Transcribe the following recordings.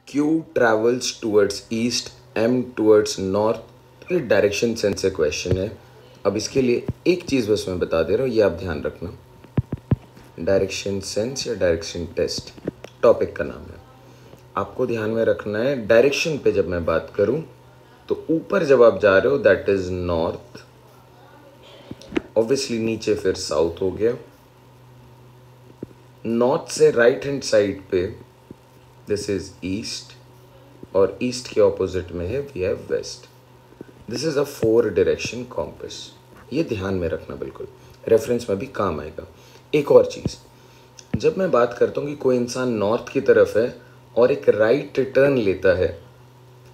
Q travels towards east, M towards north। ये direction sense से question है। अब इसके लिए एक चीज़ बस मैं बता दे रहा हूँ, ये आप ध्यान रखना। डायरेक्शन सेंस या डायरेक्शन टेस्ट टॉपिक का नाम है। आपको ध्यान में रखना है, डायरेक्शन पे जब मैं बात करूँ तो ऊपर जब आप जा रहे हो दैट इज़ नॉर्थ, ऑब्वियसली नीचे फिर साउथ हो गया। नॉर्थ से राइट हैंड साइड पे दिस इज ईस्ट, और ईस्ट के ऑपोजिट में है we have west. This is a 4 direction compass. ये ध्यान में रखना, बिल्कुल रेफरेंस में भी काम आएगा। एक और चीज़, जब मैं बात करता हूँ कि कोई इंसान नॉर्थ की तरफ है और एक राइट टर्न लेता है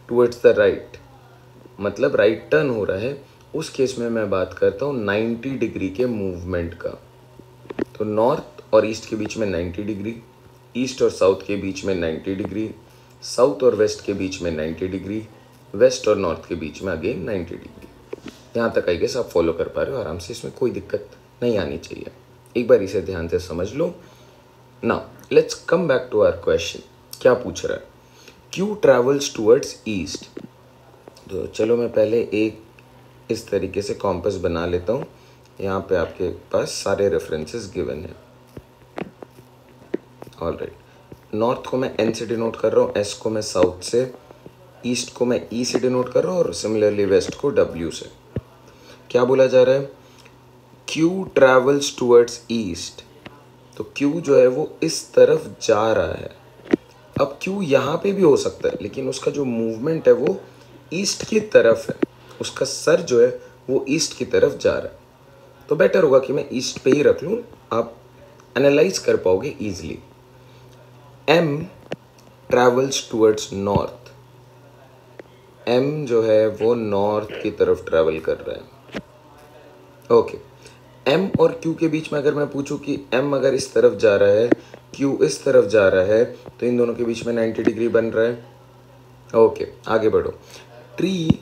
टुवर्ड्स द राइट, मतलब राइट टर्न हो रहा है, उस केस में मैं बात करता हूँ 90 डिग्री के मूवमेंट का। तो नॉर्थ और ईस्ट के बीच में 90 डिग्री, ईस्ट और साउथ के बीच में 90 डिग्री, साउथ और वेस्ट के बीच में 90 डिग्री, वेस्ट और नॉर्थ के बीच में अगेन 90 डिग्री। यहाँ तक आई गेस आप फॉलो कर पा रहे हो आराम से, इसमें कोई दिक्कत नहीं आनी चाहिए। एक बार इसे ध्यान से समझ लो। Now let's come back to our question. क्या पूछ रहा है? Q travels towards east. तो चलो मैं पहले एक इस तरीके से कॉम्पस बना लेता हूँ। यहाँ पे आपके पास सारे रेफरेंसेस गिवन है। ऑलराइट, नॉर्थ को मैं एन से डिनोट कर रहा हूँ, एस को मैं साउथ से, ईस्ट को मैं ई से डिनोट कर रहा हूँ, और सिमिलरली वेस्ट को डब्ल्यू से। क्या बोला जा रहा है? Q travels towards east. तो क्यू जो है वो इस तरफ जा रहा है। अब क्यू यहाँ पे भी हो सकता है, लेकिन उसका जो मूवमेंट है वो ईस्ट की तरफ है, उसका सर जो है वो ईस्ट की तरफ जा रहा है। तो बेटर होगा कि मैं ईस्ट पे ही रख लूँ, आप एनालाइज कर पाओगे easily. M travels towards north. M जो है वो नॉर्थ की तरफ ट्रैवल कर रहा है। ओके, एम और क्यू के बीच में अगर मैं पूछूं कि एम अगर इस तरफ जा रहा है, क्यू इस तरफ जा रहा है, तो इन दोनों के बीच में 90 डिग्री बन रहा है। ओके, आगे बढ़ो। Tree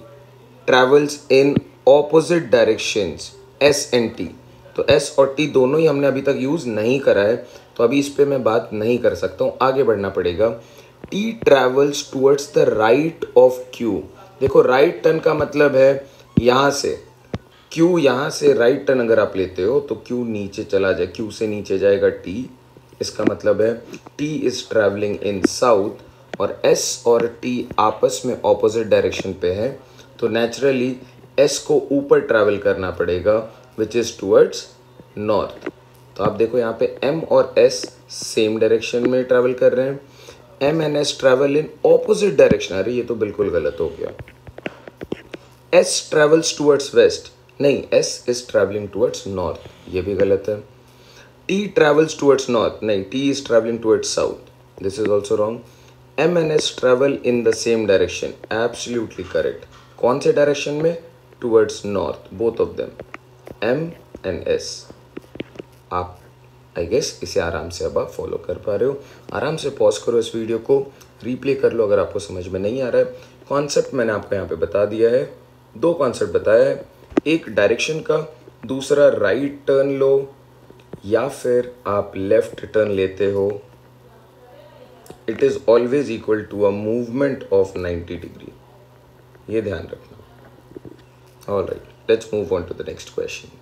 travels in opposite directions, S and T. तो एस और टी दोनों ही हमने अभी तक यूज़ नहीं करा है, तो अभी इस पे मैं बात नहीं कर सकता हूँ, आगे बढ़ना पड़ेगा। T travels towards the right of Q. देखो, राइट टर्न का मतलब है यहाँ से क्यू, यहाँ से राइट टर्न अगर आप लेते हो तो क्यू नीचे चला जाए, क्यू से नीचे जाएगा टी। इसका मतलब है T is travelling in south, और एस और टी आपस में ऑपोजिट डायरेक्शन पे है, तो नेचुरली एस को ऊपर ट्रैवल करना पड़ेगा विच इज़ टूवर्ड्स नॉर्थ। तो आप देखो यहाँ पे एम और एस सेम डायरेक्शन में ट्रैवल कर रहे हैं। M and S travel in opposite direction. अरे ये तो बिल्कुल गलत हो गया। एस ट्रैवल्स टूवर्ड्स वेस्ट, नहीं, S is travelling towards north, ये भी गलत है। टी ट्रैवल्स टूवर्ड्स नॉर्थ, नहीं, T is travelling towards south, this is also wrong. M and S travel in the same direction, absolutely correct. कौन से direction में? Towards north, both of them, M and S. आप I guess इसे आराम से अब आप फॉलो कर पा रहे हो। आराम से पॉज करो इस वीडियो को, रिप्ले कर लो अगर आपको समझ में नहीं आ रहा है। कॉन्सेप्ट मैंने आपको यहाँ पे बता दिया है, 2 कॉन्सेप्ट बताया है, एक डायरेक्शन का, दूसरा राइट टर्न लो या फिर आप लेफ्ट टर्न लेते हो, it is always equal to a movement of 90 degree, ये ध्यान रखना। Alright, let's move on to the next question.